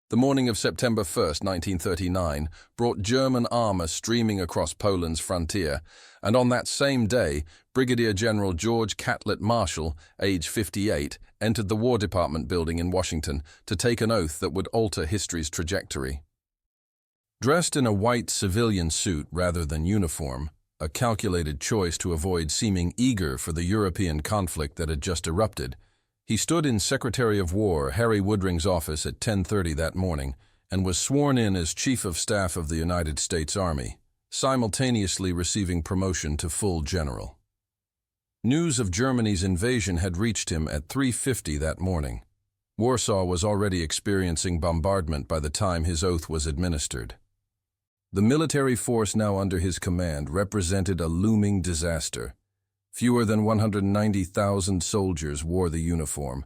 The morning of September 1st, 1939, brought German armor streaming across Poland's frontier, and on that same day, Brigadier General George Catlett Marshall, age 58, entered the War Department building in Washington to take an oath that would alter history's trajectory. Dressed in a white civilian suit rather than uniform, a calculated choice to avoid seeming eager for the European conflict that had just erupted, he stood in Secretary of War Harry Woodring's office at 10:30 that morning and was sworn in as Chief of Staff of the United States Army, simultaneously receiving promotion to full general. News of Germany's invasion had reached him at 3:50 that morning. Warsaw was already experiencing bombardment by the time his oath was administered. The military force now under his command represented a looming disaster. Fewer than 190,000 soldiers wore the uniform.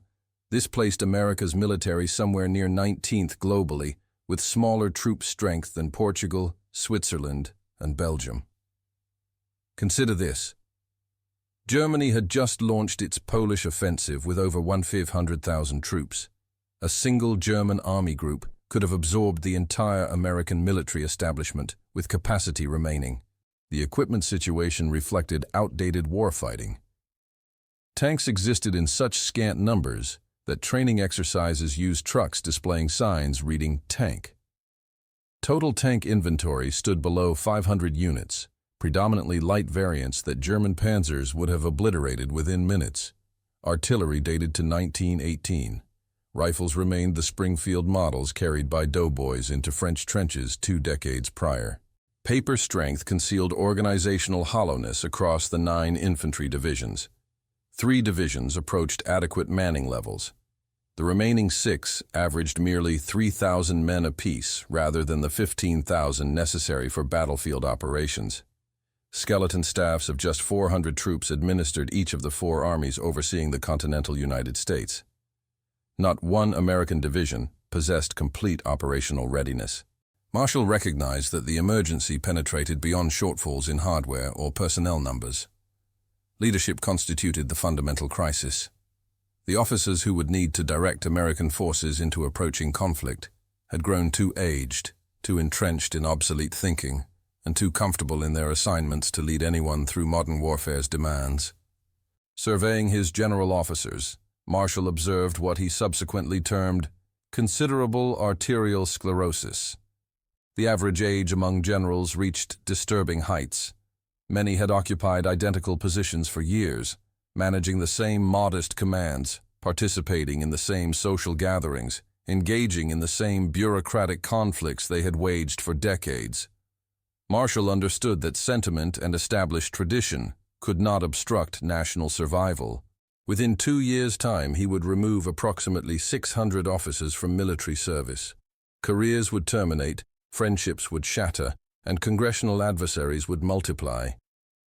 This placed America's military somewhere near 19th globally, with smaller troop strength than Portugal, Switzerland, and Belgium. Consider this. Germany had just launched its Polish offensive with over 1,500,000 troops. A single German army group could have absorbed the entire American military establishment, with capacity remaining. The equipment situation reflected outdated warfighting. Tanks existed in such scant numbers that training exercises used trucks displaying signs reading tank. Total tank inventory stood below 500 units, predominantly light variants that German panzers would have obliterated within minutes. Artillery dated to 1918. Rifles remained the Springfield models carried by doughboys into French trenches 2 decades prior. Paper strength concealed organizational hollowness across the 9 infantry divisions. 3 divisions approached adequate manning levels. The remaining 6 averaged merely 3,000 men apiece rather than the 15,000 necessary for battlefield operations. Skeleton staffs of just 400 troops administered each of the 4 armies overseeing the continental United States. Not one American division possessed complete operational readiness. Marshall recognized that the emergency penetrated beyond shortfalls in hardware or personnel numbers. Leadership constituted the fundamental crisis. The officers who would need to direct American forces into approaching conflict had grown too aged, too entrenched in obsolete thinking, and too comfortable in their assignments to lead anyone through modern warfare's demands. Surveying his general officers, Marshall observed what he subsequently termed considerable arterial sclerosis. The average age among generals reached disturbing heights. Many had occupied identical positions for years, managing the same modest commands, participating in the same social gatherings, engaging in the same bureaucratic conflicts they had waged for decades. Marshall understood that sentiment and established tradition could not obstruct national survival. Within 2 years' time, he would remove approximately 600 officers from military service. Careers would terminate, friendships would shatter, and congressional adversaries would multiply.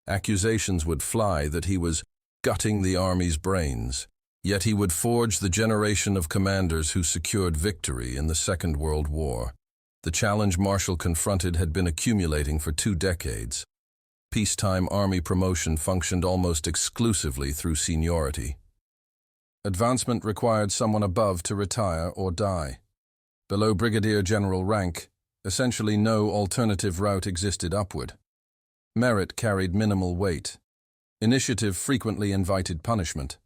Accusations would fly that he was gutting the Army's brains, yet he would forge the generation of commanders who secured victory in the Second World War. The challenge Marshall confronted had been accumulating for 2 decades. Peacetime Army promotion functioned almost exclusively through seniority. Advancement required someone above to retire or die. Below Brigadier General rank, essentially no alternative route existed upward. Merit carried minimal weight. Initiative frequently invited punishment.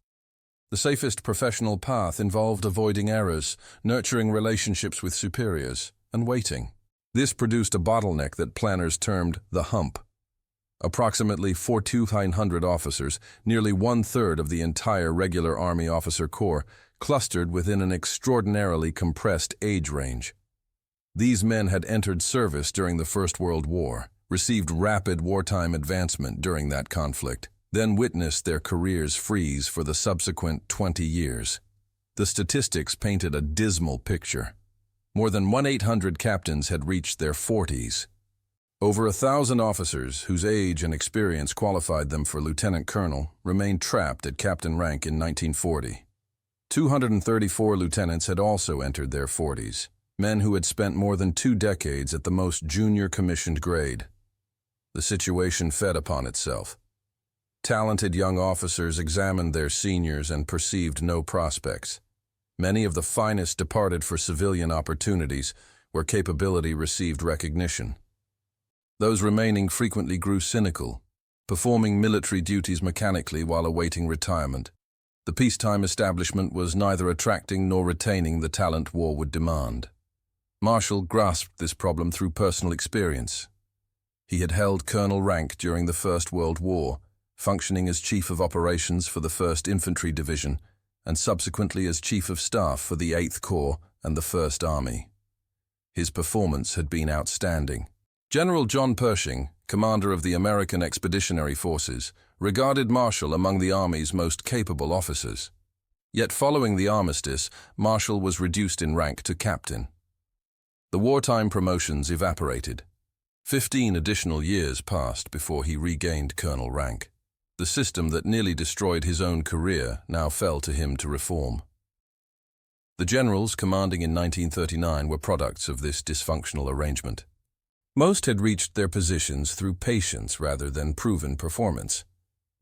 The safest professional path involved avoiding errors, nurturing relationships with superiors, and waiting. This produced a bottleneck that planners termed the Hump. Approximately 4,900 officers, nearly 1/3 of the entire regular Army officer corps, clustered within an extraordinarily compressed age range. These men had entered service during the First World War, received rapid wartime advancement during that conflict, then witnessed their careers freeze for the subsequent 20 years. The statistics painted a dismal picture. More than 1,800 captains had reached their 40s. Over 1,000 officers, whose age and experience qualified them for lieutenant colonel, remained trapped at captain rank in 1940. 234 lieutenants had also entered their 40s, men who had spent more than 2 decades at the most junior commissioned grade. The situation fed upon itself. Talented young officers examined their seniors and perceived no prospects. Many of the finest departed for civilian opportunities where capability received recognition. Those remaining frequently grew cynical, performing military duties mechanically while awaiting retirement. The peacetime establishment was neither attracting nor retaining the talent war would demand. Marshall grasped this problem through personal experience. He had held colonel rank during the First World War, functioning as Chief of Operations for the 1st Infantry Division and subsequently as Chief of Staff for the 8th Corps and the 1st Army. His performance had been outstanding. General John Pershing, commander of the American Expeditionary Forces, regarded Marshall among the Army's most capable officers. Yet following the armistice, Marshall was reduced in rank to captain. The wartime promotions evaporated. 15 additional years passed before he regained colonel rank. The system that nearly destroyed his own career now fell to him to reform. The generals commanding in 1939 were products of this dysfunctional arrangement. Most had reached their positions through patience rather than proven performance.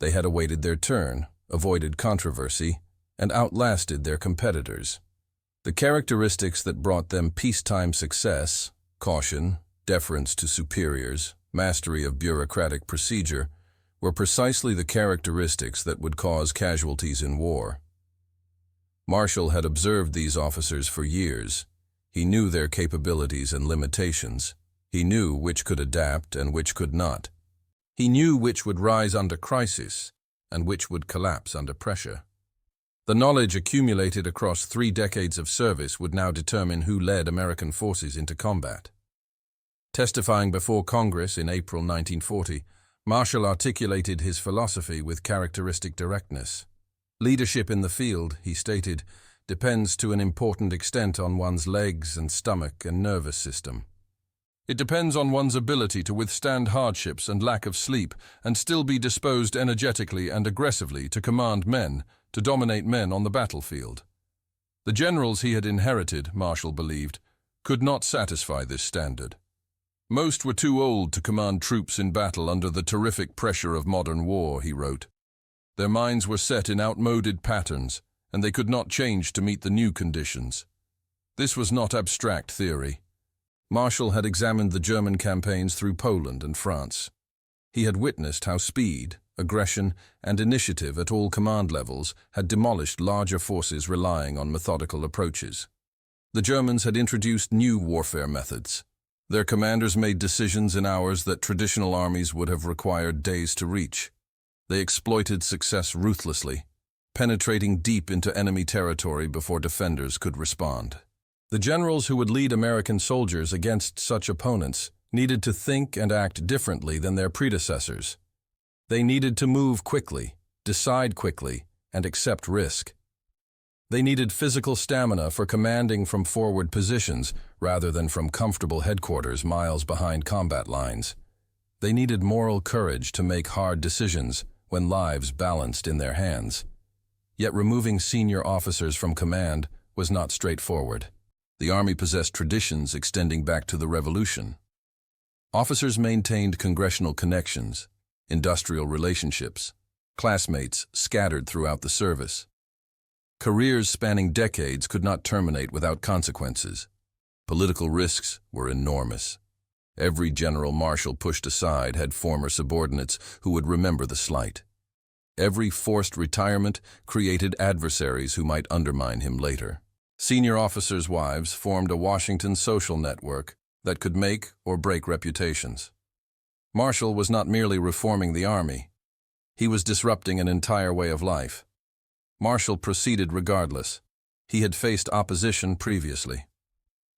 They had awaited their turn, avoided controversy, and outlasted their competitors. The characteristics that brought them peacetime success, caution, deference to superiors, mastery of bureaucratic procedure, were precisely the characteristics that would cause casualties in war. Marshall had observed these officers for years. He knew their capabilities and limitations. He knew which could adapt and which could not. He knew which would rise under crisis and which would collapse under pressure. The knowledge accumulated across 3 decades of service would now determine who led American forces into combat. Testifying before Congress in April 1940, Marshall articulated his philosophy with characteristic directness. Leadership in the field, he stated, depends to an important extent on one's legs and stomach and nervous system. It depends on one's ability to withstand hardships and lack of sleep and still be disposed energetically and aggressively to command men, to dominate men on the battlefield. The generals he had inherited, Marshall believed, could not satisfy this standard. Most were too old to command troops in battle under the terrific pressure of modern war, he wrote. Their minds were set in outmoded patterns, and they could not change to meet the new conditions. This was not abstract theory. Marshall had examined the German campaigns through Poland and France. He had witnessed how speed, aggression, and initiative at all command levels had demolished larger forces relying on methodical approaches. The Germans had introduced new warfare methods. Their commanders made decisions in hours that traditional armies would have required days to reach. They exploited success ruthlessly, penetrating deep into enemy territory before defenders could respond. The generals who would lead American soldiers against such opponents needed to think and act differently than their predecessors. They needed to move quickly, decide quickly, and accept risk. They needed physical stamina for commanding from forward positions rather than from comfortable headquarters miles behind combat lines. They needed moral courage to make hard decisions when lives balanced in their hands. Yet removing senior officers from command was not straightforward. The Army possessed traditions extending back to the Revolution. Officers maintained congressional connections, industrial relationships, classmates scattered throughout the service. Careers spanning decades could not terminate without consequences. Political risks were enormous. Every general Marshall pushed aside had former subordinates who would remember the slight. Every forced retirement created adversaries who might undermine him later. Senior officers' wives formed a Washington social network that could make or break reputations. Marshall was not merely reforming the Army. He was disrupting an entire way of life. Marshall proceeded regardless. He had faced opposition previously.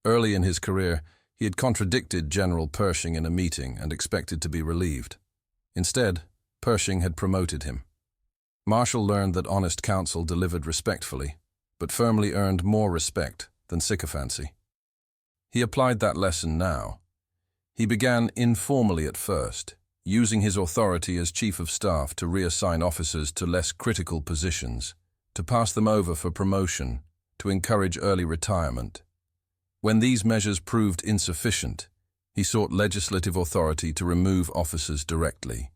Early in his career, he had contradicted General Pershing in a meeting and expected to be relieved. Instead, Pershing had promoted him. Marshall learned that honest counsel delivered respectfully, but firmly earned more respect than sycophancy. He applied that lesson now. He began informally at first, using his authority as Chief of Staff to reassign officers to less critical positions, to pass them over for promotion, to encourage early retirement. When these measures proved insufficient, he sought legislative authority to remove officers directly.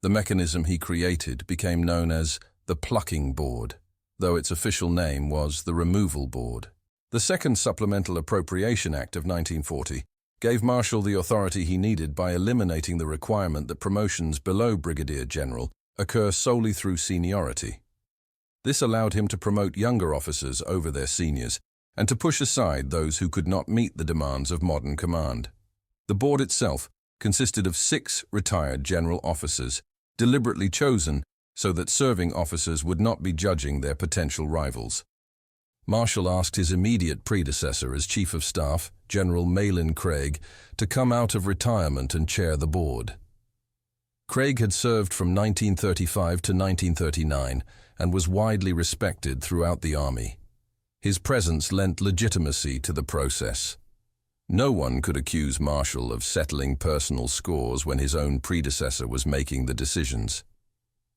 The mechanism he created became known as the Plucking Board. though its official name was the Removal Board. The Second Supplemental Appropriation Act of 1940 gave Marshall the authority he needed by eliminating the requirement that promotions below Brigadier General occur solely through seniority. This allowed him to promote younger officers over their seniors and to push aside those who could not meet the demands of modern command. The board itself consisted of 6 retired general officers, deliberately chosen so that serving officers would not be judging their potential rivals. Marshall asked his immediate predecessor as Chief of Staff, General Malin Craig, to come out of retirement and chair the board. Craig had served from 1935 to 1939 and was widely respected throughout the army. His presence lent legitimacy to the process. No one could accuse Marshall of settling personal scores when his own predecessor was making the decisions.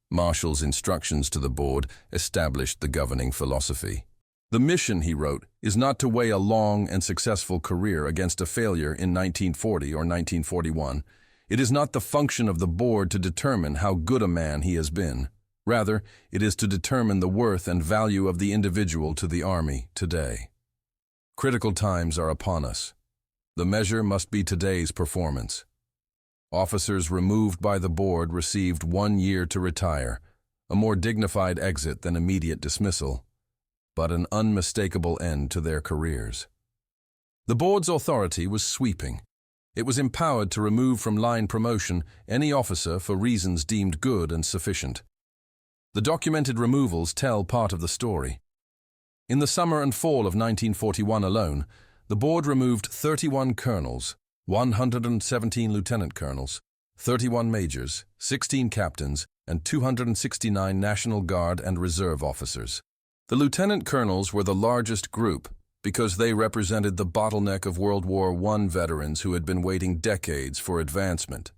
Marshall's instructions to the board established the governing philosophy. The mission, he wrote, is not to weigh a long and successful career against a failure in 1940 or 1941. It is not the function of the board to determine how good a man he has been. Rather, it is to determine the worth and value of the individual to the Army today. Critical times are upon us. The measure must be today's performance. Officers removed by the board received 1 year to retire, a more dignified exit than immediate dismissal, but an unmistakable end to their careers. The board's authority was sweeping. It was empowered to remove from line promotion any officer for reasons deemed good and sufficient. The documented removals tell part of the story. In the summer and fall of 1941 alone, the board removed 31 colonels, 117 lieutenant colonels, 31 majors, 16 captains, and 269 National Guard and Reserve officers. The lieutenant colonels were the largest group because they represented the bottleneck of World War I veterans who had been waiting decades for advancement.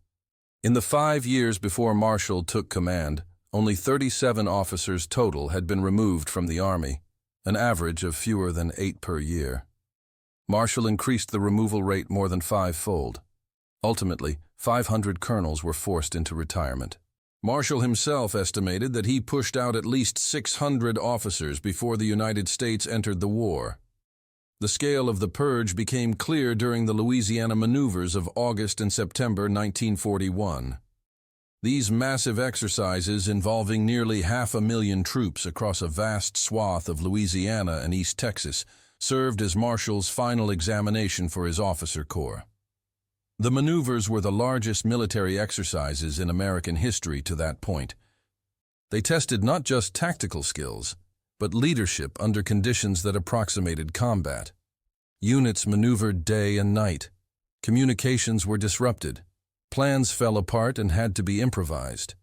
In the 5 years before Marshall took command, only 37 officers total had been removed from the Army, an average of fewer than 8 per year. Marshall increased the removal rate more than 5-fold. Ultimately, 500 colonels were forced into retirement. Marshall himself estimated that he pushed out at least 600 officers before the United States entered the war. The scale of the purge became clear during the Louisiana maneuvers of August and September 1941. These massive exercises involving nearly 500,000 troops across a vast swath of Louisiana and East Texas served as Marshall's final examination for his officer corps. The maneuvers were the largest military exercises in American history to that point. They tested not just tactical skills, but leadership under conditions that approximated combat. Units maneuvered day and night. Communications were disrupted. Plans fell apart and had to be improvised.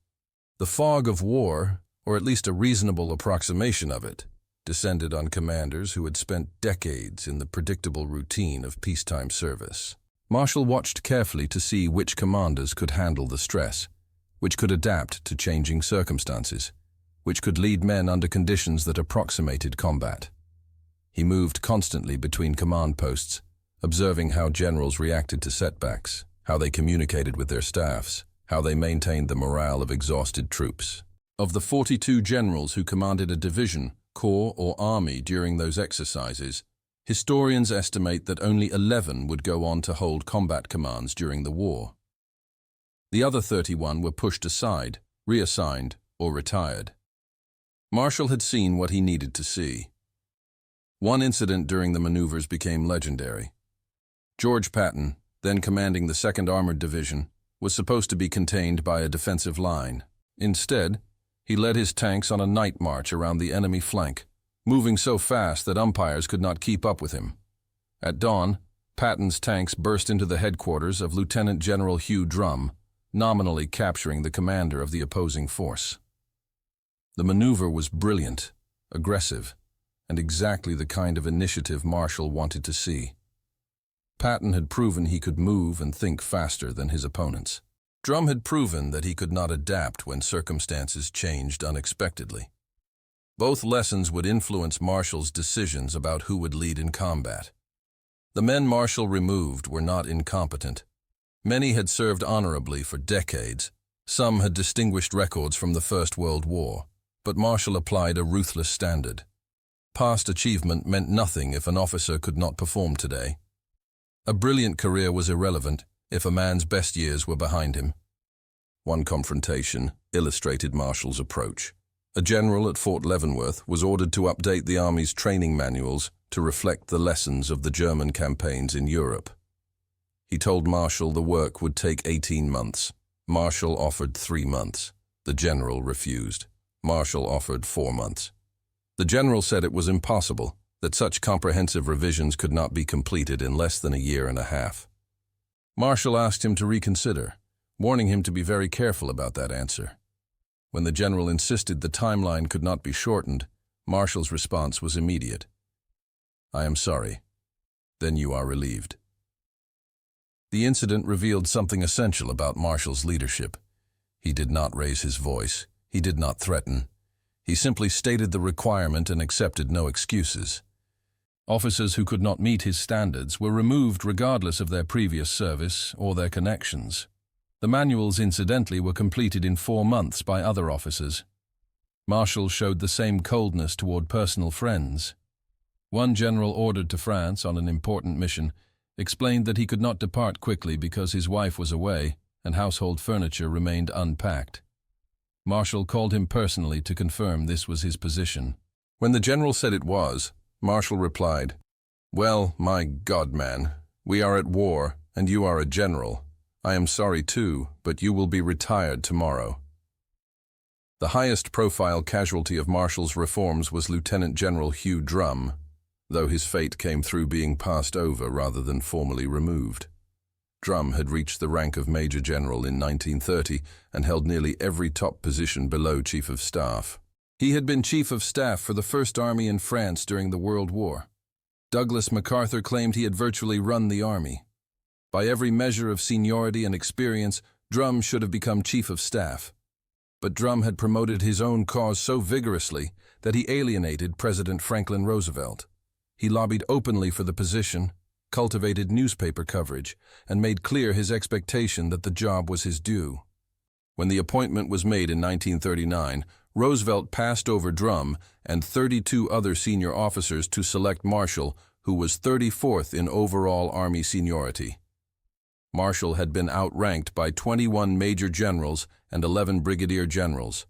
The fog of war, or at least a reasonable approximation of it, descended on commanders who had spent decades in the predictable routine of peacetime service. Marshall watched carefully to see which commanders could handle the stress, which could adapt to changing circumstances, which could lead men under conditions that approximated combat. He moved constantly between command posts, observing how generals reacted to setbacks, how they communicated with their staffs, how they maintained the morale of exhausted troops. Of the 42 generals who commanded a division, corps, or army during those exercises, historians estimate that only 11 would go on to hold combat commands during the war. The other 31 were pushed aside, reassigned, or retired. Marshall had seen what he needed to see. One incident during the maneuvers became legendary. George Patton, then commanding the 2nd Armored Division, was supposed to be contained by a defensive line. Instead, he led his tanks on a night march around the enemy flank, moving so fast that umpires could not keep up with him. At dawn, Patton's tanks burst into the headquarters of Lieutenant General Hugh, nominally capturing the commander of the opposing force. The maneuver was brilliant, aggressive, and exactly the kind of initiative Marshall wanted to see. Patton had proven he could move and think faster than his opponents. Drum had proven that he could not adapt when circumstances changed unexpectedly. Both lessons would influence Marshall's decisions about who would lead in combat. The men Marshall removed were not incompetent. Many had served honorably for decades. Some had distinguished records from the First World War. but Marshall applied a ruthless standard. Past achievement meant nothing if an officer could not perform today. A brilliant career was irrelevant if a man's best years were behind him. One confrontation illustrated Marshall's approach. A general at Fort Leavenworth was ordered to update the Army's training manuals to reflect the lessons of the German campaigns in Europe. He told Marshall the work would take 18 months. Marshall offered 3 months. The general refused. Marshall offered 4 months. The general said it was impossible, that such comprehensive revisions could not be completed in less than a year and a half. Marshall asked him to reconsider, warning him to be very careful about that answer. When the general insisted the timeline could not be shortened, Marshall's response was immediate. "I am sorry. Then you are relieved." The incident revealed something essential about Marshall's leadership. He did not raise his voice. He did not threaten. He simply stated the requirement and accepted no excuses. Officers who could not meet his standards were removed regardless of their previous service or their connections. The manuals, incidentally, were completed in 4 months by other officers. Marshall showed the same coldness toward personal friends. One general ordered to France on an important mission explained that he could not depart quickly because his wife was away and household furniture remained unpacked. Marshall called him personally to confirm this was his position. When the general said it was, Marshall replied, "Well, my God, man, we are at war, and you are a general. I am sorry too, but you will be retired tomorrow." The highest profile casualty of Marshall's reforms was Lieutenant General Hugh Drum, though his fate came through being passed over rather than formally removed. Drum had reached the rank of Major General in 1930 and held nearly every top position below Chief of Staff. He had been Chief of Staff for the First Army in France during the World War. Douglas MacArthur claimed he had virtually run the army. By every measure of seniority and experience, Drum should have become Chief of Staff. But Drum had promoted his own cause so vigorously that he alienated President Franklin Roosevelt. He lobbied openly for the position, cultivated newspaper coverage, and made clear his expectation that the job was his due. When the appointment was made in 1939, Roosevelt passed over Drum and 32 other senior officers to select Marshall, who was 34th in overall Army seniority. Marshall had been outranked by 21 major generals and 11 brigadier generals.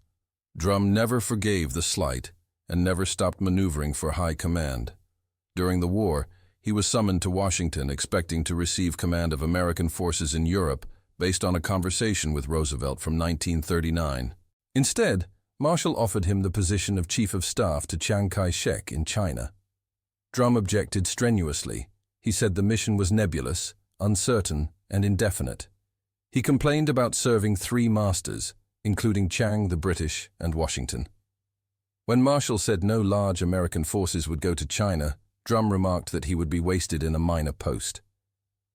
Drum never forgave the slight and never stopped maneuvering for high command. During the war, he was summoned to Washington expecting to receive command of American forces in Europe based on a conversation with Roosevelt from 1939. Instead, Marshall offered him the position of Chief of Staff to Chiang Kai-shek in China. Drum objected strenuously. He said the mission was nebulous, uncertain, and indefinite. He complained about serving 3 masters, including Chiang, the British, and Washington. When Marshall said no large American forces would go to China, Drum remarked that he would be wasted in a minor post.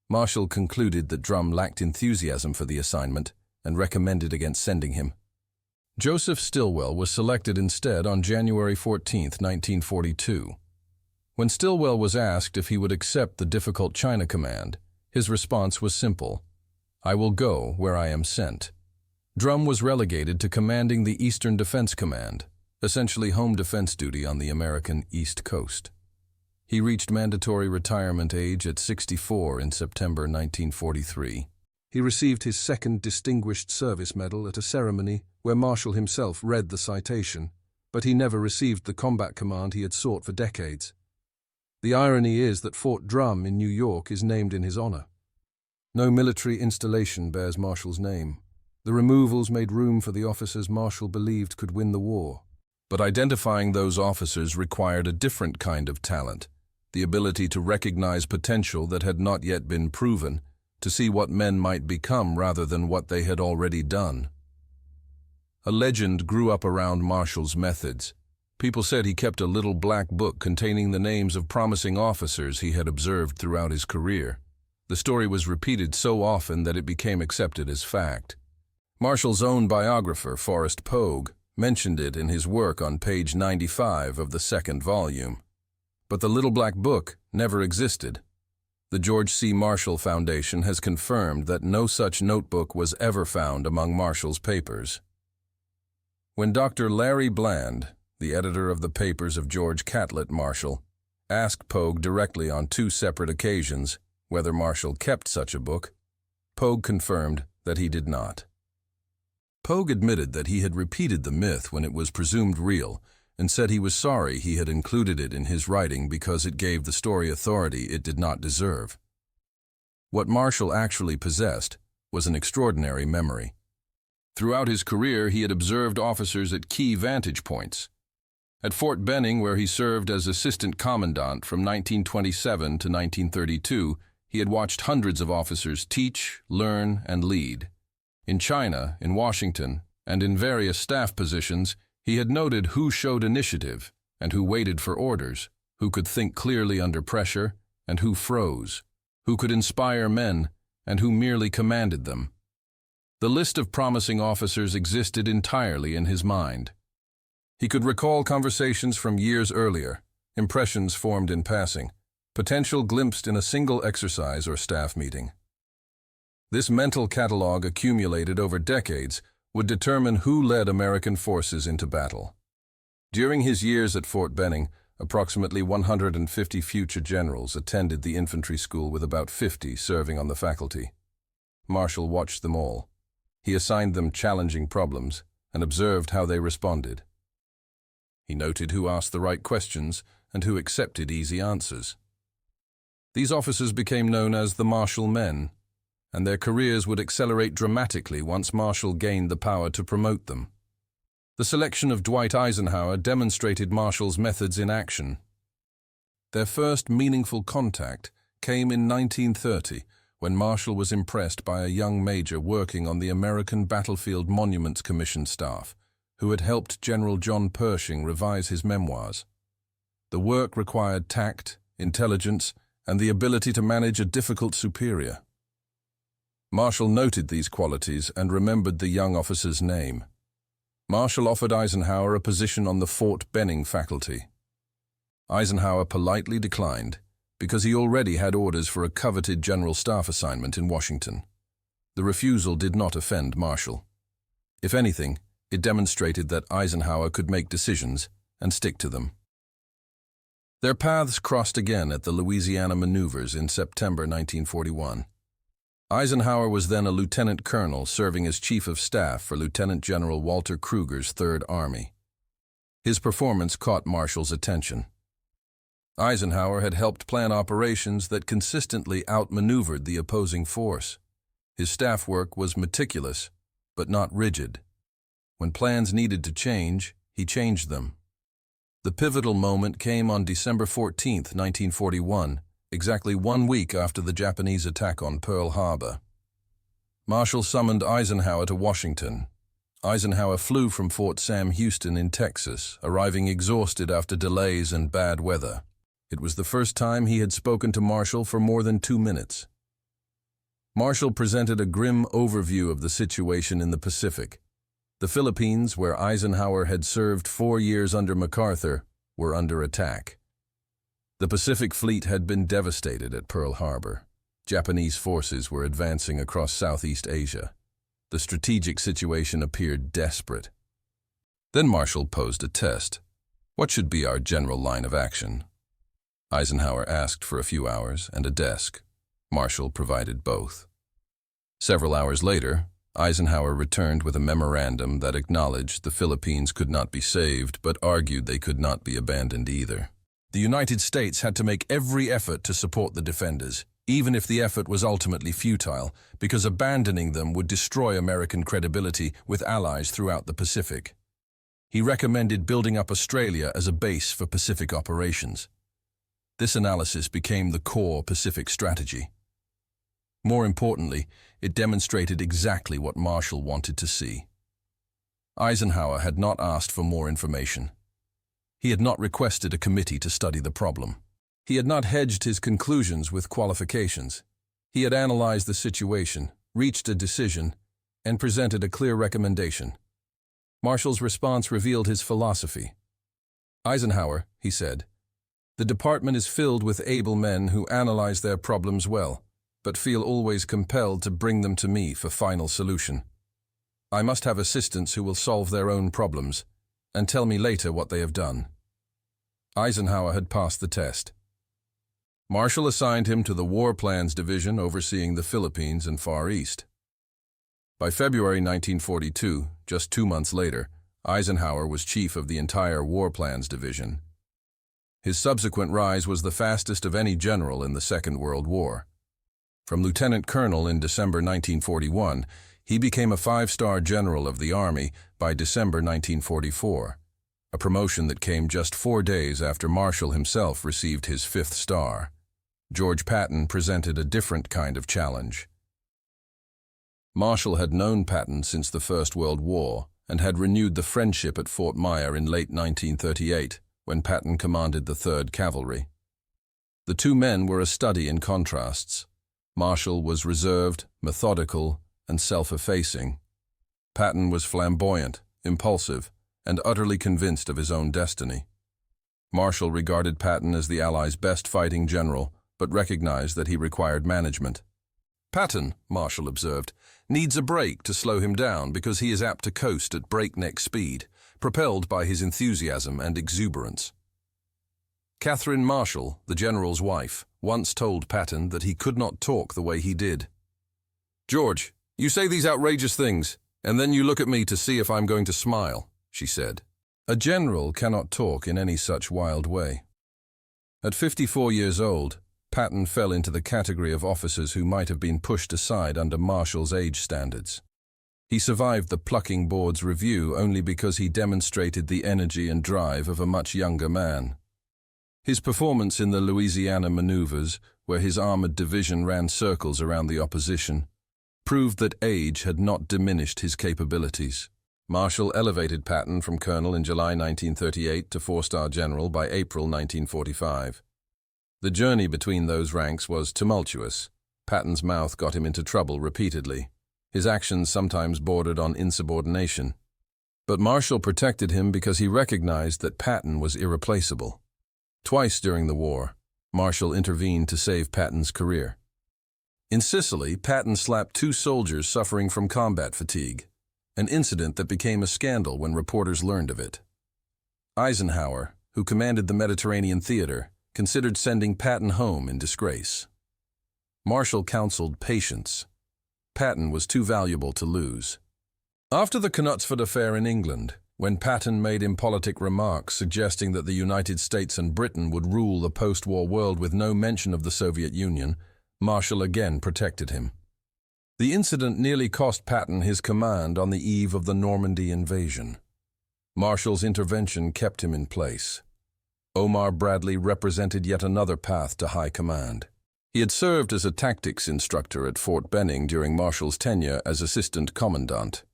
Marshall concluded that Drum lacked enthusiasm for the assignment and recommended against sending him. Joseph Stilwell was selected instead on January 14, 1942. When Stilwell was asked if he would accept the difficult China command, his response was simple: "I will go where I am sent." Drum was relegated to commanding the Eastern Defense Command, essentially home defense duty on the American East Coast. He reached mandatory retirement age at 64 in September 1943. He received his second Distinguished Service Medal at a ceremony where Marshall himself read the citation, but he never received the combat command he had sought for decades. The irony is that Fort Drum in New York is named in his honor. No military installation bears Marshall's name. The removals made room for the officers Marshall believed could win the war. But identifying those officers required a different kind of talent, the ability to recognize potential that had not yet been proven, to see what men might become rather than what they had already done. A legend grew up around Marshall's methods. People said he kept a little black book containing the names of promising officers he had observed throughout his career. The story was repeated so often that it became accepted as fact. Marshall's own biographer, Forrest Pogue, mentioned it in his work on page 95 of the second volume. But the little black book never existed. The George C. Marshall Foundation has confirmed that no such notebook was ever found among Marshall's papers. When Dr. Larry Bland, the editor of the papers of George Catlett Marshall, asked Pogue directly on 2 separate occasions whether Marshall kept such a book, Pogue confirmed that he did not. Pogue admitted that he had repeated the myth when it was presumed real and said he was sorry he had included it in his writing because it gave the story authority it did not deserve. What Marshall actually possessed was an extraordinary memory. Throughout his career, he had observed officers at key vantage points. At Fort Benning, where he served as assistant commandant from 1927 to 1932, he had watched hundreds of officers teach, learn, and lead. In China, in Washington, and in various staff positions, he had noted who showed initiative and who waited for orders, who could think clearly under pressure and who froze, who could inspire men and who merely commanded them. The list of promising officers existed entirely in his mind. He could recall conversations from years earlier, impressions formed in passing, potential glimpsed in a single exercise or staff meeting. This mental catalog accumulated over decades would determine who led American forces into battle. During his years at Fort Benning, approximately 150 future generals attended the infantry school with about 50 serving on the faculty. Marshall watched them all. He assigned them challenging problems and observed how they responded. He noted who asked the right questions and who accepted easy answers. These officers became known as the Marshall Men, and their careers would accelerate dramatically once Marshall gained the power to promote them. The selection of Dwight Eisenhower demonstrated Marshall's methods in action. Their first meaningful contact came in 1930, when Marshall was impressed by a young major working on the American Battlefield Monuments Commission staff, who had helped General John Pershing revise his memoirs. The work required tact, intelligence, and the ability to manage a difficult superior. Marshall noted these qualities and remembered the young officer's name. Marshall offered Eisenhower a position on the Fort Benning faculty. Eisenhower politely declined, because he already had orders for a coveted general staff assignment in Washington. The refusal did not offend Marshall. If anything, it demonstrated that Eisenhower could make decisions and stick to them. Their paths crossed again at the Louisiana maneuvers in September 1941. Eisenhower was then a lieutenant colonel serving as chief of staff for Lieutenant General Walter Kruger's Third Army. His performance caught Marshall's attention. Eisenhower had helped plan operations that consistently outmaneuvered the opposing force. His staff work was meticulous, but not rigid. When plans needed to change, he changed them. The pivotal moment came on December 14, 1941, exactly 1 week after the Japanese attack on Pearl Harbor. Marshall summoned Eisenhower to Washington. Eisenhower flew from Fort Sam Houston in Texas, arriving exhausted after delays and bad weather. It was the first time he had spoken to Marshall for more than 2 minutes. Marshall presented a grim overview of the situation in the Pacific. The Philippines, where Eisenhower had served 4 years under MacArthur, were under attack. The Pacific Fleet had been devastated at Pearl Harbor. Japanese forces were advancing across Southeast Asia. The strategic situation appeared desperate. Then Marshall posed a test. What should be our general line of action? Eisenhower asked for a few hours and a desk. Marshall provided both. Several hours later, Eisenhower returned with a memorandum that acknowledged the Philippines could not be saved, but argued they could not be abandoned either. The United States had to make every effort to support the defenders, even if the effort was ultimately futile, because abandoning them would destroy American credibility with allies throughout the Pacific. He recommended building up Australia as a base for Pacific operations. This analysis became the core Pacific strategy. More importantly, it demonstrated exactly what Marshall wanted to see. Eisenhower had not asked for more information. He had not requested a committee to study the problem. He had not hedged his conclusions with qualifications. He had analyzed the situation, reached a decision, and presented a clear recommendation. Marshall's response revealed his philosophy. Eisenhower, he said, the department is filled with able men who analyze their problems well, but feel always compelled to bring them to me for final solution. I must have assistants who will solve their own problems and tell me later what they have done. Eisenhower had passed the test. Marshall assigned him to the War Plans Division overseeing the Philippines and Far East. By February 1942, just 2 months later, Eisenhower was chief of the entire War Plans Division. His subsequent rise was the fastest of any general in the Second World War. From lieutenant colonel in December 1941, he became a 5-star general of the Army by December 1944, a promotion that came just 4 days after Marshall himself received his 5th star. George Patton presented a different kind of challenge. Marshall had known Patton since the First World War and had renewed the friendship at Fort Myer in late 1938, when Patton commanded the 3rd Cavalry. The two men were a study in contrasts. Marshall was reserved, methodical, and self-effacing. Patton was flamboyant, impulsive, and utterly convinced of his own destiny. Marshall regarded Patton as the Allies' best fighting general, but recognized that he required management. Patton, Marshall observed, needs a break to slow him down because he is apt to coast at breakneck speed, propelled by his enthusiasm and exuberance. Catherine Marshall, the general's wife, once told Patton that he could not talk the way he did. "George, you say these outrageous things, and then you look at me to see if I'm going to smile," she said. A general cannot talk in any such wild way. At 54 years old, Patton fell into the category of officers who might have been pushed aside under Marshall's age standards. He survived the Plucking Board's review only because he demonstrated the energy and drive of a much younger man. His performance in the Louisiana maneuvers, where his armored division ran circles around the opposition, proved that age had not diminished his capabilities. Marshall elevated Patton from colonel in July 1938 to 4-star general by April 1945. The journey between those ranks was tumultuous. Patton's mouth got him into trouble repeatedly. His actions sometimes bordered on insubordination. But Marshall protected him because he recognized that Patton was irreplaceable. Twice during the war, Marshall intervened to save Patton's career. In Sicily, Patton slapped 2 soldiers suffering from combat fatigue, an incident that became a scandal when reporters learned of it. Eisenhower, who commanded the Mediterranean theater, considered sending Patton home in disgrace. Marshall counseled patience. Patton was too valuable to lose. After the Knutsford affair in England, when Patton made impolitic remarks suggesting that the United States and Britain would rule the post-war world with no mention of the Soviet Union, Marshall again protected him. The incident nearly cost Patton his command on the eve of the Normandy invasion. Marshall's intervention kept him in place. Omar Bradley represented yet another path to high command. He had served as a tactics instructor at Fort Benning during Marshall's tenure as assistant commandant.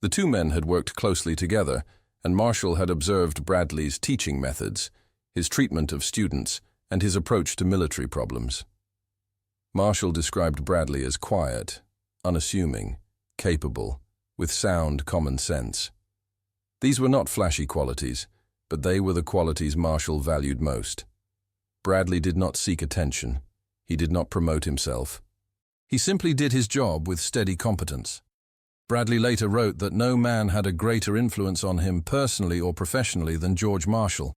The two men had worked closely together, and Marshall had observed Bradley's teaching methods, his treatment of students, and his approach to military problems. Marshall described Bradley as quiet, unassuming, capable, with sound common sense. These were not flashy qualities, but they were the qualities Marshall valued most. Bradley did not seek attention. He did not promote himself. He simply did his job with steady competence. Bradley later wrote that no man had a greater influence on him personally or professionally than George Marshall.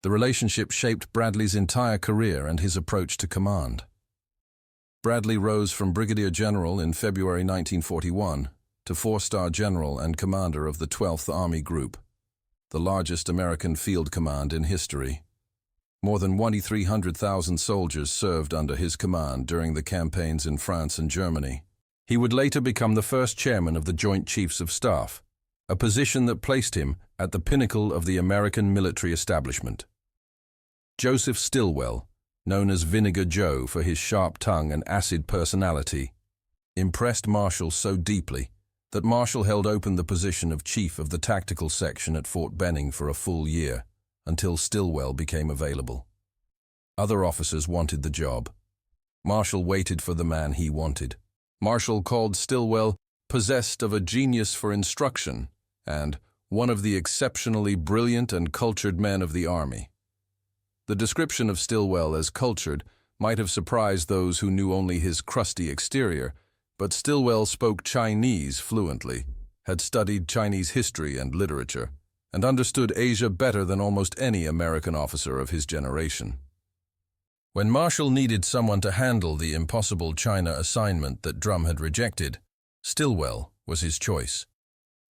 The relationship shaped Bradley's entire career and his approach to command. Bradley rose from Brigadier General in February 1941 to 4-star General and Commander of the 12th Army Group, the largest American field command in history. More than 2,300,000 soldiers served under his command during the campaigns in France and Germany. He would later become the first chairman of the Joint Chiefs of Staff, a position that placed him at the pinnacle of the American military establishment. Joseph Stilwell, known as Vinegar Joe for his sharp tongue and acid personality, impressed Marshall so deeply that Marshall held open the position of chief of the tactical section at Fort Benning for a full year, until Stilwell became available. Other officers wanted the job. Marshall waited for the man he wanted. Marshall called Stilwell possessed of a genius for instruction and one of the exceptionally brilliant and cultured men of the Army. The description of Stilwell as cultured might have surprised those who knew only his crusty exterior, but Stilwell spoke Chinese fluently, had studied Chinese history and literature, and understood Asia better than almost any American officer of his generation. When Marshall needed someone to handle the impossible China assignment that Drum had rejected, Stilwell was his choice.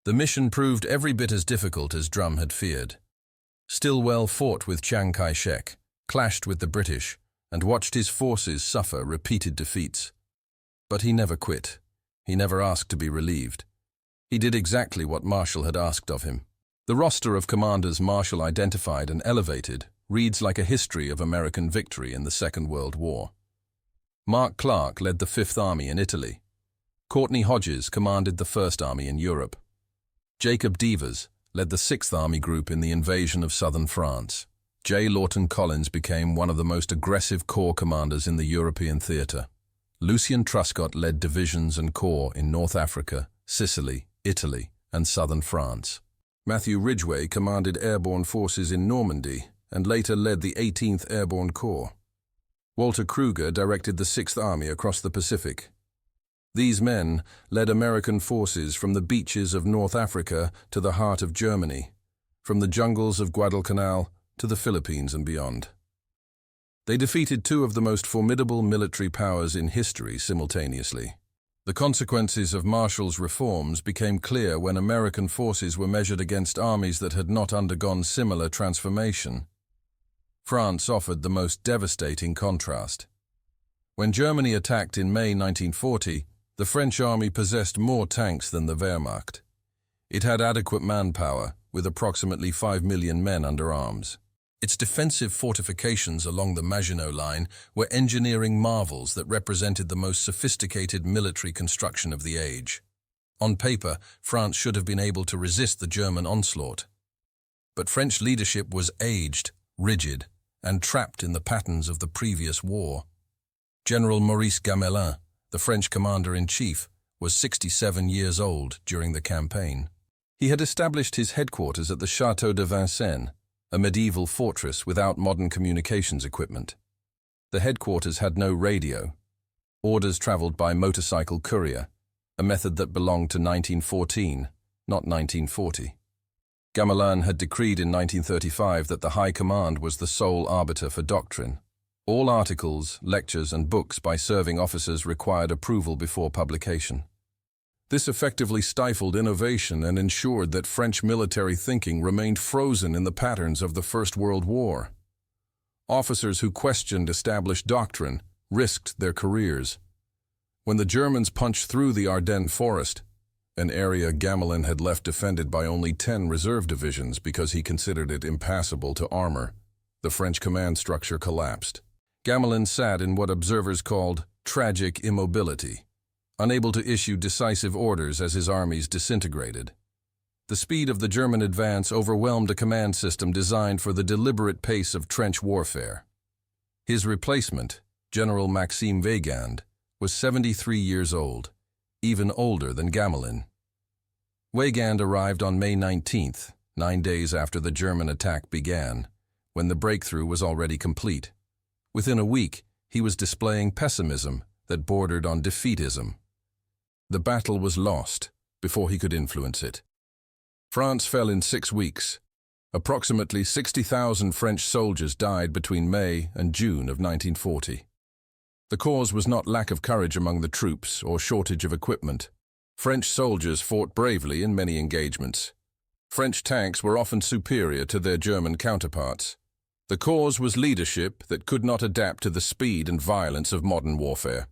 The mission proved every bit as difficult as Drum had feared. Stilwell fought with Chiang Kai-shek, clashed with the British, and watched his forces suffer repeated defeats. But he never quit. He never asked to be relieved. He did exactly what Marshall had asked of him. The roster of commanders Marshall identified and elevated reads like a history of American victory in the Second World War. Mark Clark led the Fifth Army in Italy. Courtney Hodges commanded the First Army in Europe. Jacob Devers led the Sixth Army Group in the invasion of southern France. J. Lawton Collins became one of the most aggressive corps commanders in the European theatre. Lucien Truscott led divisions and corps in North Africa, Sicily, Italy, and southern France. Matthew Ridgway commanded airborne forces in Normandy and later led the 18th Airborne Corps. Walter Kruger directed the 6th Army across the Pacific. These men led American forces from the beaches of North Africa to the heart of Germany, from the jungles of Guadalcanal to the Philippines and beyond. They defeated two of the most formidable military powers in history simultaneously. The consequences of Marshall's reforms became clear when American forces were measured against armies that had not undergone similar transformation. France offered the most devastating contrast. When Germany attacked in May 1940, the French army possessed more tanks than the Wehrmacht. It had adequate manpower, with approximately 5 million men under arms. Its defensive fortifications along the Maginot Line were engineering marvels that represented the most sophisticated military construction of the age. On paper, France should have been able to resist the German onslaught. But French leadership was aged, rigid, and trapped in the patterns of the previous war. General Maurice Gamelin, the French commander-in-chief, was 67 years old during the campaign. He had established his headquarters at the Château de Vincennes, a medieval fortress without modern communications equipment. The headquarters had no radio. Orders traveled by motorcycle courier, a method that belonged to 1914, not 1940. Gamelin had decreed in 1935 that the High Command was the sole arbiter for doctrine. All articles, lectures, and books by serving officers required approval before publication. This effectively stifled innovation and ensured that French military thinking remained frozen in the patterns of the First World War. Officers who questioned established doctrine risked their careers. When the Germans punched through the Ardennes forest, an area Gamelin had left defended by only 10 reserve divisions because he considered it impassable to armor, the French command structure collapsed. Gamelin sat in what observers called tragic immobility, unable to issue decisive orders as his armies disintegrated. The speed of the German advance overwhelmed a command system designed for the deliberate pace of trench warfare. His replacement, General Maxime Weygand, was 73 years old, even older than Gamelin. Weygand arrived on May 19th, 9 days after the German attack began, when the breakthrough was already complete. Within a week, he was displaying pessimism that bordered on defeatism. The battle was lost before he could influence it. France fell in 6 weeks. Approximately 60,000 French soldiers died between May and June of 1940. The cause was not lack of courage among the troops or shortage of equipment. French soldiers fought bravely in many engagements. French tanks were often superior to their German counterparts. The cause was leadership that could not adapt to the speed and violence of modern warfare.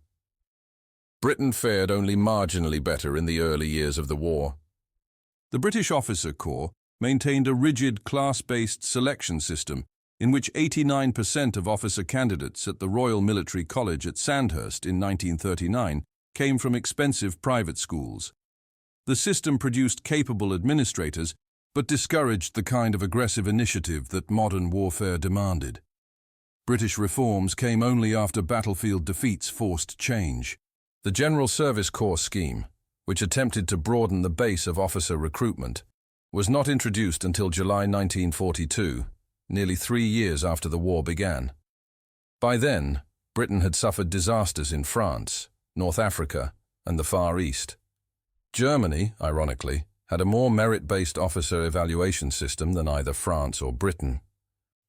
Britain fared only marginally better in the early years of the war. The British Officer Corps maintained a rigid class-based selection system in which 89% of officer candidates at the Royal Military College at Sandhurst in 1939 came from expensive private schools. The system produced capable administrators, but discouraged the kind of aggressive initiative that modern warfare demanded. British reforms came only after battlefield defeats forced change. The General Service Corps scheme, which attempted to broaden the base of officer recruitment, was not introduced until July 1942, nearly 3 years after the war began. By then, Britain had suffered disasters in France, North Africa, and the Far East. Germany, ironically, had a more merit-based officer evaluation system than either France or Britain.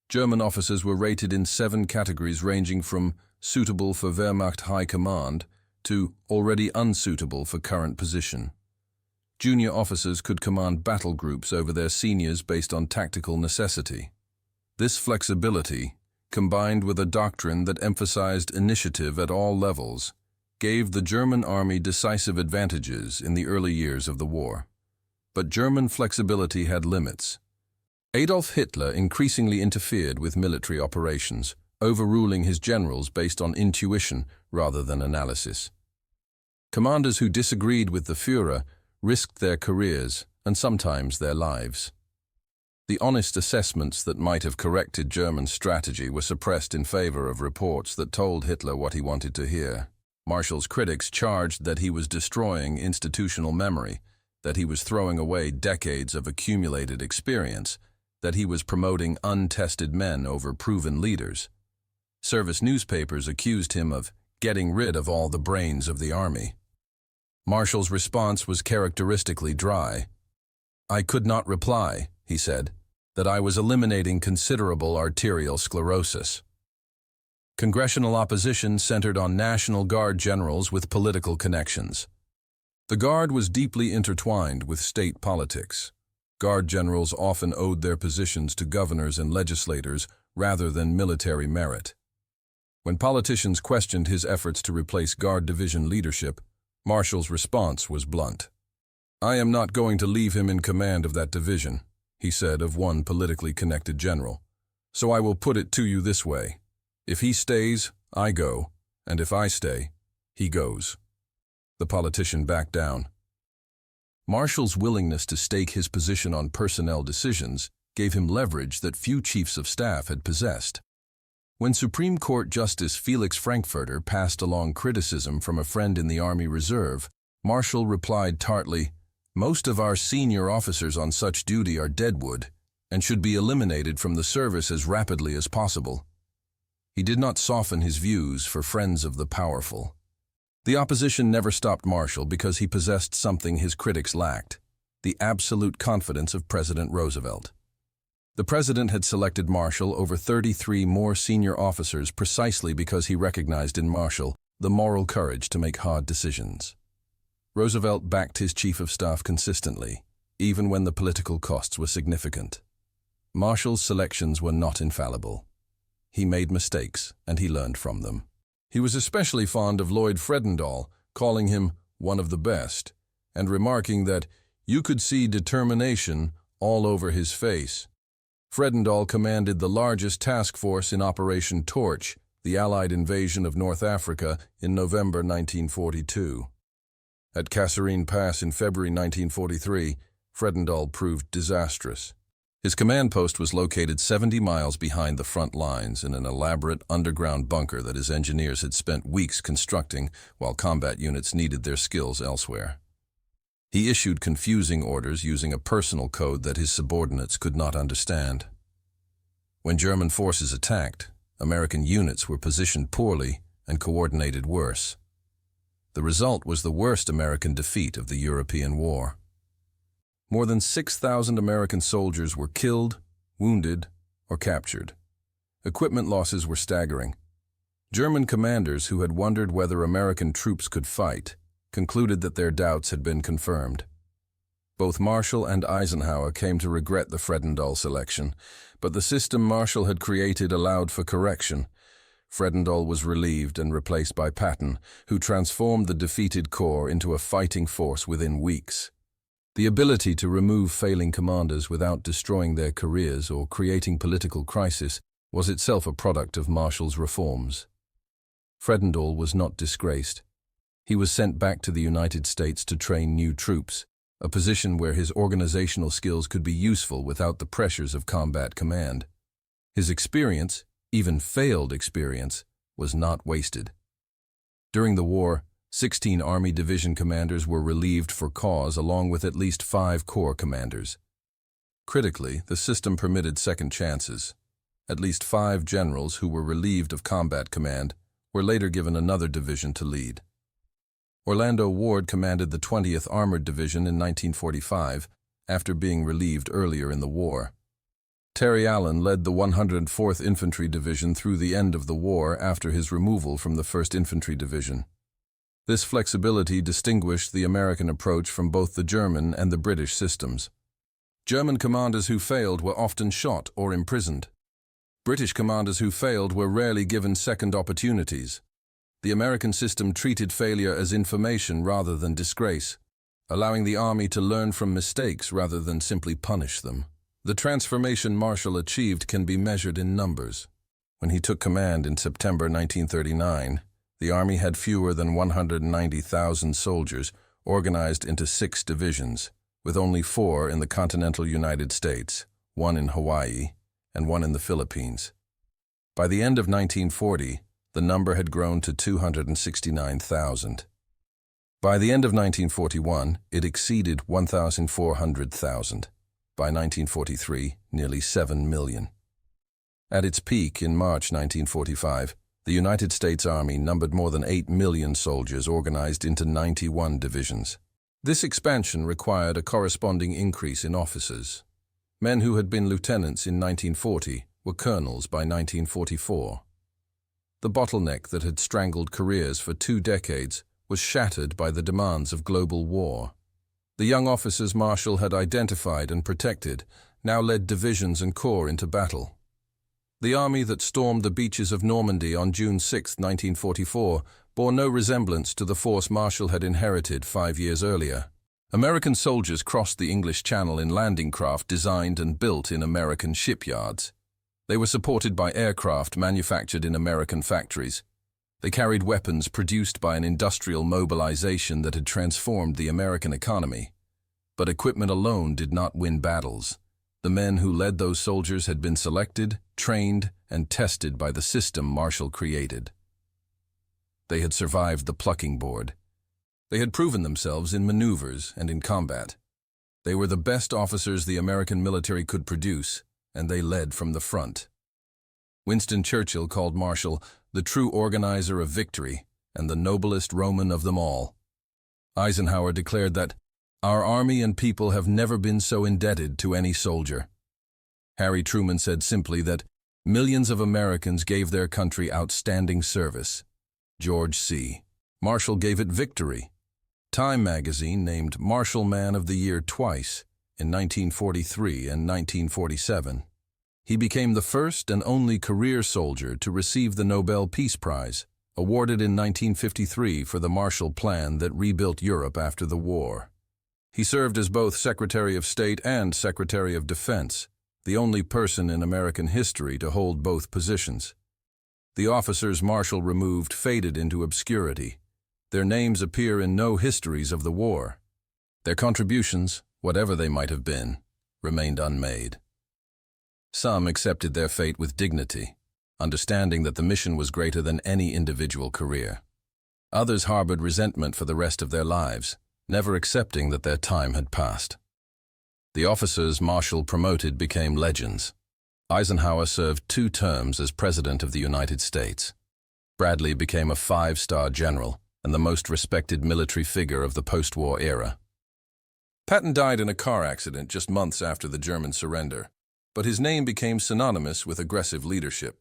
German officers were rated in 7 categories ranging from suitable for Wehrmacht high command to already unsuitable for current position. Junior officers could command battle groups over their seniors based on tactical necessity. This flexibility, combined with a doctrine that emphasized initiative at all levels, gave the German army decisive advantages in the early years of the war. But German flexibility had limits. Adolf Hitler increasingly interfered with military operations, overruling his generals based on intuition rather than analysis. Commanders who disagreed with the Führer risked their careers and sometimes their lives. The honest assessments that might have corrected German strategy were suppressed in favor of reports that told Hitler what he wanted to hear. Marshall's critics charged that he was destroying institutional memory, that he was throwing away decades of accumulated experience, that he was promoting untested men over proven leaders. Service newspapers accused him of getting rid of all the brains of the army. Marshall's response was characteristically dry. "I could not reply," he said, "that I was eliminating considerable arterial sclerosis." Congressional opposition centered on National Guard generals with political connections. The Guard was deeply intertwined with state politics. Guard generals often owed their positions to governors and legislators rather than military merit. When politicians questioned his efforts to replace Guard division leadership, Marshall's response was blunt. "I am not going to leave him in command of that division," he said of one politically connected general. "So I will put it to you this way. If he stays, I go, and if I stay, he goes." The politician backed down. Marshall's willingness to stake his position on personnel decisions gave him leverage that few chiefs of staff had possessed. When Supreme Court Justice Felix Frankfurter passed along criticism from a friend in the Army Reserve, Marshall replied tartly, "Most of our senior officers on such duty are deadwood and should be eliminated from the service as rapidly as possible." He did not soften his views for friends of the powerful. The opposition never stopped Marshall because he possessed something his critics lacked: the absolute confidence of President Roosevelt. The president had selected Marshall over 33 more senior officers precisely because he recognized in Marshall the moral courage to make hard decisions. Roosevelt backed his chief of staff consistently, even when the political costs were significant. Marshall's selections were not infallible. He made mistakes, and he learned from them. He was especially fond of Lloyd Fredendall, calling him one of the best, and remarking that you could see determination all over his face. Fredendall commanded the largest task force in Operation Torch, the Allied invasion of North Africa, in November 1942. At Kasserine Pass in February 1943, Fredendall proved disastrous. His command post was located 70 miles behind the front lines in an elaborate underground bunker that his engineers had spent weeks constructing while combat units needed their skills elsewhere. He issued confusing orders using a personal code that his subordinates could not understand. When German forces attacked, American units were positioned poorly and coordinated worse. The result was the worst American defeat of the European War. More than 6,000 American soldiers were killed, wounded, or captured. Equipment losses were staggering. German commanders who had wondered whether American troops could fight concluded that their doubts had been confirmed. Both Marshall and Eisenhower came to regret the Fredendall selection, but the system Marshall had created allowed for correction. Fredendall was relieved and replaced by Patton, who transformed the defeated corps into a fighting force within weeks. The ability to remove failing commanders without destroying their careers or creating political crisis was itself a product of Marshall's reforms. Fredendall was not disgraced. He was sent back to the United States to train new troops, a position where his organizational skills could be useful without the pressures of combat command. His experience, even failed experience, was not wasted. During the war, 16 Army division commanders were relieved for cause along with at least 5 corps commanders. Critically, the system permitted second chances. At least 5 generals who were relieved of combat command were later given another division to lead. Orlando Ward commanded the 20th Armored Division in 1945, after being relieved earlier in the war. Terry Allen led the 104th Infantry Division through the end of the war after his removal from the 1st Infantry Division. This flexibility distinguished the American approach from both the German and the British systems. German commanders who failed were often shot or imprisoned. British commanders who failed were rarely given second opportunities. The American system treated failure as information rather than disgrace, allowing the army to learn from mistakes rather than simply punish them. The transformation Marshall achieved can be measured in numbers. When he took command in September 1939, the army had fewer than 190,000 soldiers organized into 6 divisions, with only 4 in the continental United States, 1 in Hawaii, and 1 in the Philippines. By the end of 1940, the number had grown to 269,000. By the end of 1941, it exceeded 1,400,000. By 1943, nearly 7 million. At its peak in March 1945, the United States Army numbered more than 8 million soldiers organized into 91 divisions. This expansion required a corresponding increase in officers. Men who had been lieutenants in 1940 were colonels by 1944. The bottleneck that had strangled careers for 2 decades was shattered by the demands of global war. The young officers Marshall had identified and protected now led divisions and corps into battle. The army that stormed the beaches of Normandy on June 6, 1944, bore no resemblance to the force Marshall had inherited 5 years earlier. American soldiers crossed the English Channel in landing craft designed and built in American shipyards. They were supported by aircraft manufactured in American factories. They carried weapons produced by an industrial mobilization that had transformed the American economy. But equipment alone did not win battles. The men who led those soldiers had been selected, trained, and tested by the system Marshall created. They had survived the Plucking board. They had proven themselves in maneuvers and in combat. They were the best officers the American military could produce, and they led from the front. Winston Churchill called Marshall the true organizer of victory and the noblest Roman of them all. Eisenhower declared that, "Our army and people have never been so indebted to any soldier." Harry Truman said simply that, "Millions of Americans gave their country outstanding service." George C. Marshall gave it victory. Time magazine named Marshall Man of the Year twice, in 1943 and 1947. He became the first and only career soldier to receive the Nobel Peace Prize, awarded in 1953 for the Marshall Plan that rebuilt Europe after the war. He served as both Secretary of State and Secretary of Defense, the only person in American history to hold both positions. The officers Marshall removed faded into obscurity. Their names appear in no histories of the war. Their contributions, whatever they might have been, remained unmade. Some accepted their fate with dignity, understanding that the mission was greater than any individual career. Others harbored resentment for the rest of their lives, never accepting that their time had passed. The officers Marshall promoted became legends. Eisenhower served 2 terms as President of the United States. Bradley became a 5-star general and the most respected military figure of the post-war era. Patton died in a car accident just months after the German surrender, but his name became synonymous with aggressive leadership.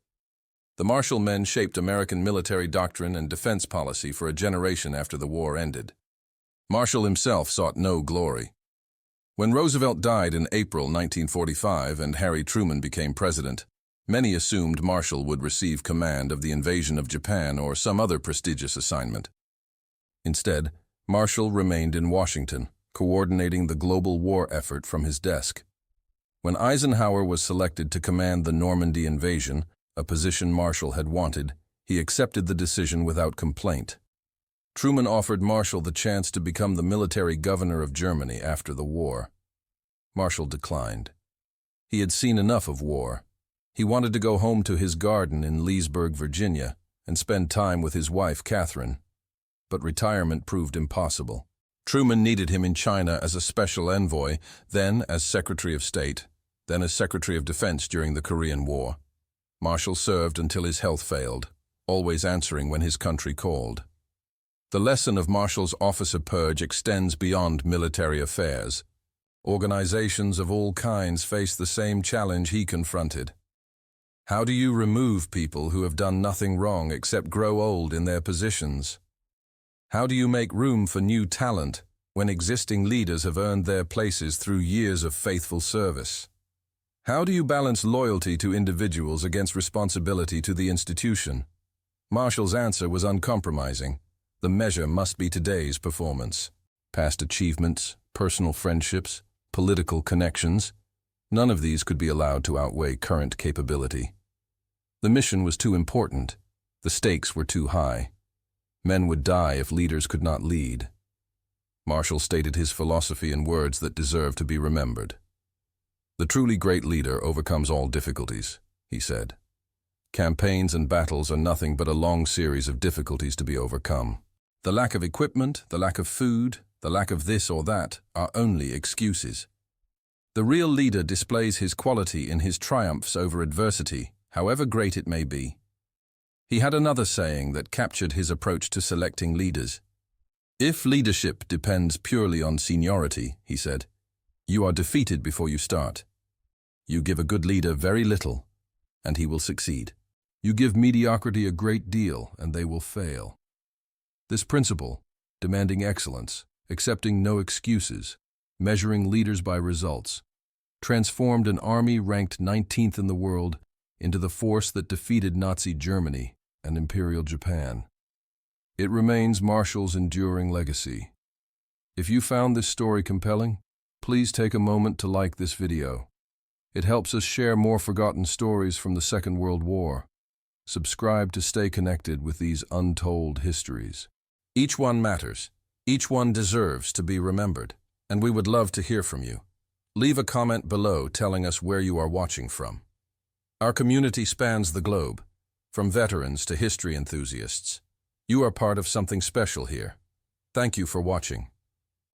The Marshall men shaped American military doctrine and defense policy for a generation after the war ended. Marshall himself sought no glory. When Roosevelt died in April 1945 and Harry Truman became president, many assumed Marshall would receive command of the invasion of Japan or some other prestigious assignment. Instead, Marshall remained in Washington, coordinating the global war effort from his desk. When Eisenhower was selected to command the Normandy invasion, a position Marshall had wanted, he accepted the decision without complaint. Truman offered Marshall the chance to become the military governor of Germany after the war. Marshall declined. He had seen enough of war. He wanted to go home to his garden in Leesburg, Virginia, and spend time with his wife, Catherine. But retirement proved impossible. Truman needed him in China as a special envoy, then as Secretary of State, then as Secretary of Defense during the Korean War. Marshall served until his health failed, always answering when his country called. The lesson of Marshall's officer purge extends beyond military affairs. Organizations of all kinds face the same challenge he confronted. How do you remove people who have done nothing wrong except grow old in their positions? How do you make room for new talent when existing leaders have earned their places through years of faithful service? How do you balance loyalty to individuals against responsibility to the institution? Marshall's answer was uncompromising. The measure must be today's performance. Past achievements, personal friendships, political connections, none of these could be allowed to outweigh current capability. The mission was too important. The stakes were too high. Men would die if leaders could not lead. Marshall stated his philosophy in words that deserve to be remembered. "The truly great leader overcomes all difficulties," he said. "Campaigns and battles are nothing but a long series of difficulties to be overcome. The lack of equipment, the lack of food, the lack of this or that are only excuses. The real leader displays his quality in his triumphs over adversity, however great it may be." He had another saying that captured his approach to selecting leaders. "If leadership depends purely on seniority," he said, "you are defeated before you start. You give a good leader very little, and he will succeed. You give mediocrity a great deal, and they will fail." This principle, demanding excellence, accepting no excuses, measuring leaders by results, transformed an army ranked 19th in the world into the force that defeated Nazi Germany and Imperial Japan. It remains Marshall's enduring legacy. If you found this story compelling, please take a moment to like this video. It helps us share more forgotten stories from the Second World War. Subscribe to stay connected with these untold histories. Each one matters. Each one deserves to be remembered, and we would love to hear from you. Leave a comment below telling us where you are watching from. Our community spans the globe, from veterans to history enthusiasts. You are part of something special here. Thank you for watching.